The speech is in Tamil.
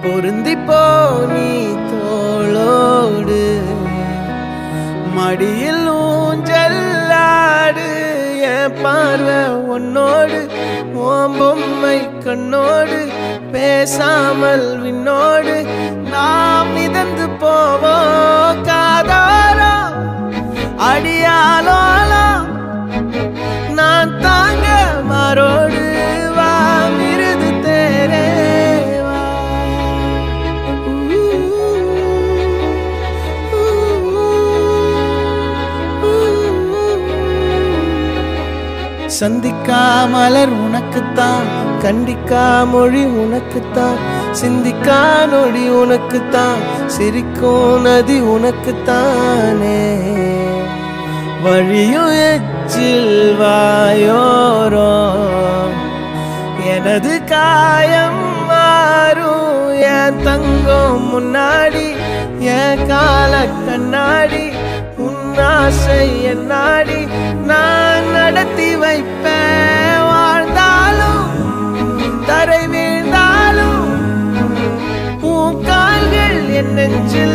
பொருந்திப்போ நீ தோளோடு மடியில் ஊஞ்சல்லாடு என் பார்வை உன்னோடு ஓம் பொம்மை கண்ணோடு பேசாமல் விண்ணோடு நாம் மிதந்து போவோம் காதாரோ அடியாலோலோ நான் தாங்க மாரோடு வா மிருது தேரே வா சந்திக்கா மலர் உனக்குத்தான் கண்டிக்கா மொழி உனக்குத்தான் சிந்திக்கா நொடி உனக்குத்தான் சிரிக்கும் நதி உனக்குத்தானே வழியும் எச்சில் வாயோரோ எனது காயம் மாறும் என் தங்கம் முன்னாடி என் கால கண்ணாடி உன்னாசை என்னாடி நான் நடத்தி வைப்பேன் வாழ்ந்தாலும் தரை வீழ்ந்தாலும் உன் கால்கள் என் நெஞ்சில்